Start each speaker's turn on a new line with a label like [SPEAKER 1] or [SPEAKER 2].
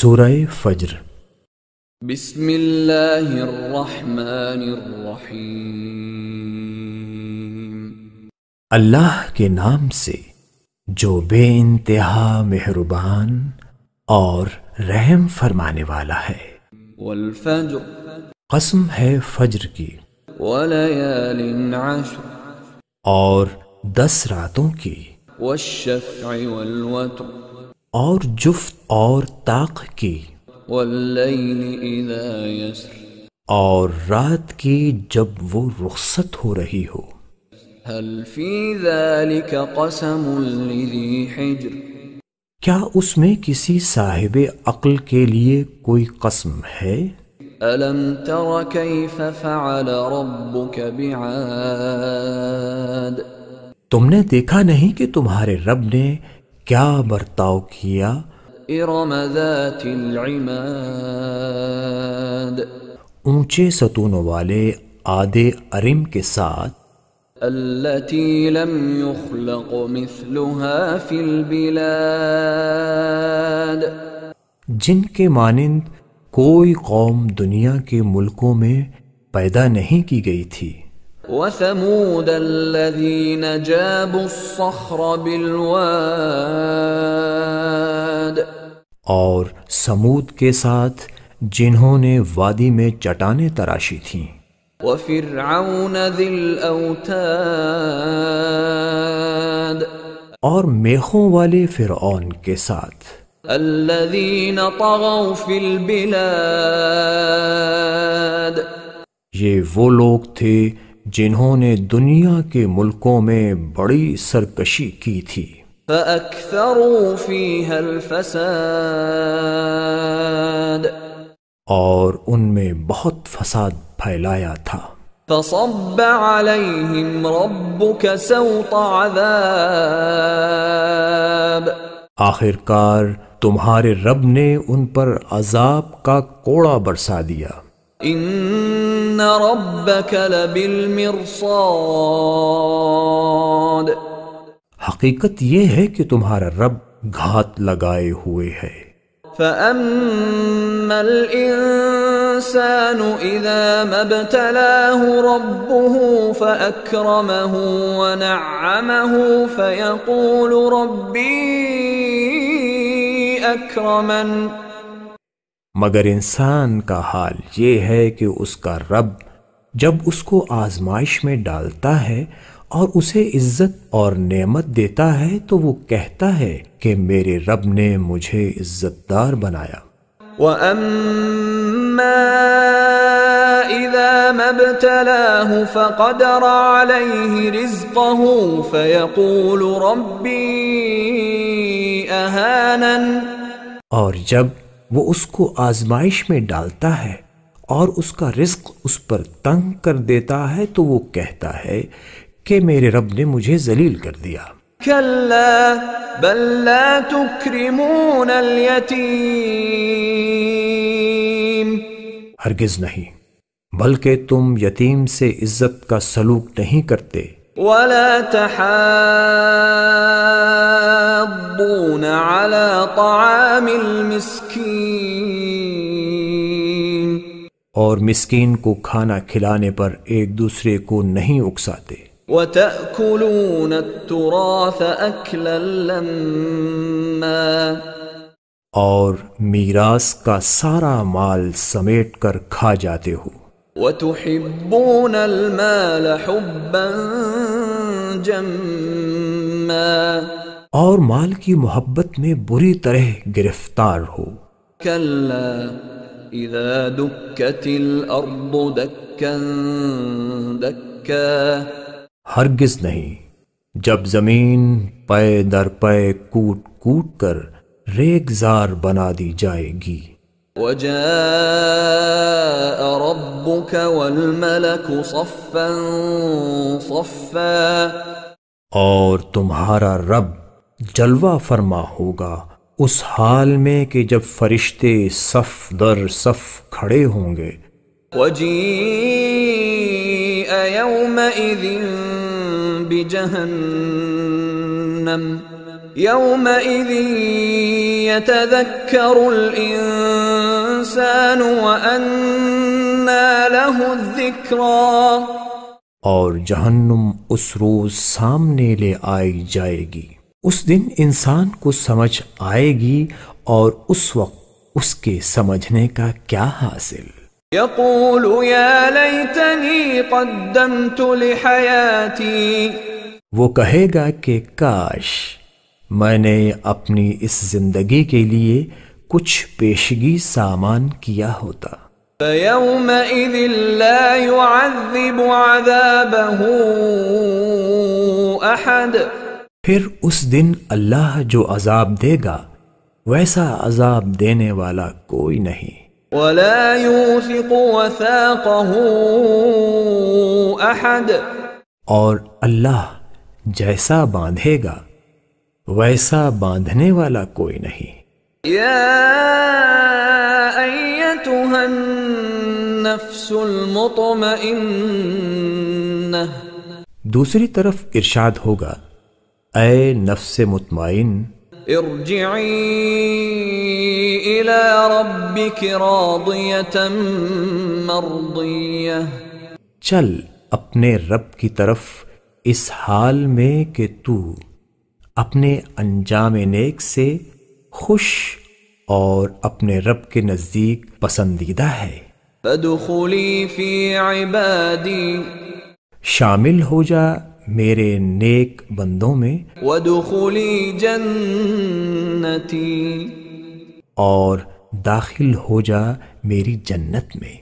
[SPEAKER 1] سورہ فجر۔
[SPEAKER 2] بسم اللہ الرحمن الرحیم۔
[SPEAKER 1] اللہ کے نام سے جو بے انتہا مہربان اور رحم فرمانے والا ہے۔
[SPEAKER 2] والفجر،
[SPEAKER 1] قسم ہے فجر کی،
[SPEAKER 2] ولیال عشر،
[SPEAKER 1] اور 10 راتوں کی،
[SPEAKER 2] والشفع والوتر،
[SPEAKER 1] اور جفت اور طاق کی،
[SPEAKER 2] واللیل اذا یسر،
[SPEAKER 1] اور رات کی جب وہ رخصت ہو رہی ہو۔
[SPEAKER 2] هل فی ذلک قسم لذی حجر،
[SPEAKER 1] کیا اس میں کسی صاحب عقل کے لیے کوئی قسم ہے؟
[SPEAKER 2] الم تر کیف فعل ربک بعاد،
[SPEAKER 1] تم نے دیکھا نہیں کہ تمہارے رب نے کیا برتاؤ کیا
[SPEAKER 2] ارم ذات العماد،
[SPEAKER 1] اونچے ستونوں والے عادے ارم کے ساتھ،
[SPEAKER 2] التي لم يخلق مثلها في البلاد،
[SPEAKER 1] جن کے مانند کوئی قوم دنیا کے ملکوں میں پیدا نہیں کی گئی تھی۔
[SPEAKER 2] وثمود الذين جابوا الصخر بالواد،
[SPEAKER 1] اور سمود کے ساتھ جنہوں نے وادی میں چٹانیں تراشی تھیں۔
[SPEAKER 2] وفرعون ذي الأوتاد،
[SPEAKER 1] اور میخوں والے فرعون کے ساتھ،
[SPEAKER 2] الذين طغوا في البلاد،
[SPEAKER 1] یہ وہ لوگ تھے جنہوں نے دنیا کے ملکوں میں بڑی سرکشی کی تھی۔
[SPEAKER 2] فأكثروا فيها الفساد،
[SPEAKER 1] اور ان میں بہت فساد پھیلایا تھا۔
[SPEAKER 2] فصب عليهم ربك سوط عذاب،
[SPEAKER 1] آخر کار تمہارے رب نے ان پر عذاب کا کوڑا برسا دیا۔
[SPEAKER 2] ان ربك لبالمرصاد،
[SPEAKER 1] حقیقت یہ ہے کہ تمہارا رب گھات لگائے ہوئے ہے۔
[SPEAKER 2] فأما الإنسان إذا ما ابتلاه ربه فأكرمه ونعمه فيقول ربي أكرمن،
[SPEAKER 1] مگر انسان کا حال یہ ہے کہ اس کا رب جب اس کو آزمائش میں ڈالتا ہے اور اسے عزت اور نعمت دیتا ہے تو وہ کہتا ہے کہ میرے رب نے مجھے عزت دار بنایا۔
[SPEAKER 2] وَأَمَّا إِذَا مَا ابْتَلَاهُ فَقَدَرَ عَلَيْهِ رِزْقَهُ فَيَقُولُ رَبِّي أَهَانَنِ،
[SPEAKER 1] اور جب وہ اس کو آزمائش میں ڈالتا ہے اور اس کا رزق اس پر تنگ کر دیتا ہے تو وہ کہتا ہے کہ میرے رب نے مجھے ذلیل کر دیا۔
[SPEAKER 2] كلا بل لا تكرمون اليتيم،
[SPEAKER 1] ہرگز نہیں، بلکہ تم یتیم سے عزت کا سلوک نہیں کرتے۔
[SPEAKER 2] ولا تحاضون على طعام المسكين،
[SPEAKER 1] اور مسکین کو کھانا کھلانے پر ایک دوسرے کو نہیں اکساتے۔
[SPEAKER 2] وتأكلون التراث أكلا لما،
[SPEAKER 1] اور میراث کا سارا مال سمیٹ کر کھا جاتے ہو۔
[SPEAKER 2] وتحبون المال حبا جما،
[SPEAKER 1] اور مال کی محبت میں بری طرح گرفتار ہو۔
[SPEAKER 2] كلا إذا دكت الأرض دكا دكا،
[SPEAKER 1] ہرگز نہیں، جب زمین پے در پے کوٹ کوٹ کر ریگزار بنا دی جائے گی۔
[SPEAKER 2] وجاء ربك والملك صفا صفا،
[SPEAKER 1] اور تمہارا رب جلوہ فرما ہوگا اس حال میں کہ جب فرشتے صف در صف کھڑے ہوں گے۔
[SPEAKER 2] وجيء يومئذ بجهنم، يومئذ يتذكر الإنسان وأنى له الذكرى
[SPEAKER 1] اور جہنم اس روز سامنے لے آئی جائے گی، اس دن انسان کو سمجھ آئے گی، اور اس وقت اس کے سمجھنے کا کیا حاصل؟
[SPEAKER 2] يقول يا ليتني قدمت لحياتي
[SPEAKER 1] وہ کہے گا کہ کاش میں نے اپنی اس زندگی کے لیے کچھ پیشگی سامان کیا ہوتا۔
[SPEAKER 2] فيومئذ لا يعذب عذابه أحد
[SPEAKER 1] پھر اس دن اللہ جو عذاب دے گا ویسا عذاب دینے والا کوئی نہیں،
[SPEAKER 2] ولا يوثق وثاقه أحد
[SPEAKER 1] اور اللہ جیسا باندھے گا ویسا باندھنے والا کوئی نہیں۔
[SPEAKER 2] يا أيتها النفس المطمئنة
[SPEAKER 1] دوسری طرف ارشاد ہوگا، اے نفس مطمئن،
[SPEAKER 2] ارجعي إلى ربك راضية مرضية
[SPEAKER 1] چل اپنے رب کی طرف اس حال میں کہ تو اپنے انجام نیک سے خوش اور اپنے رب کے نزدیک پسندیدہ ہے۔
[SPEAKER 2] فادخلي في عبادي
[SPEAKER 1] شامل ہو جا میرے نیک بندوں میں،
[SPEAKER 2] وادخلي جنتي
[SPEAKER 1] اور داخل ہو جا میری جنت میں۔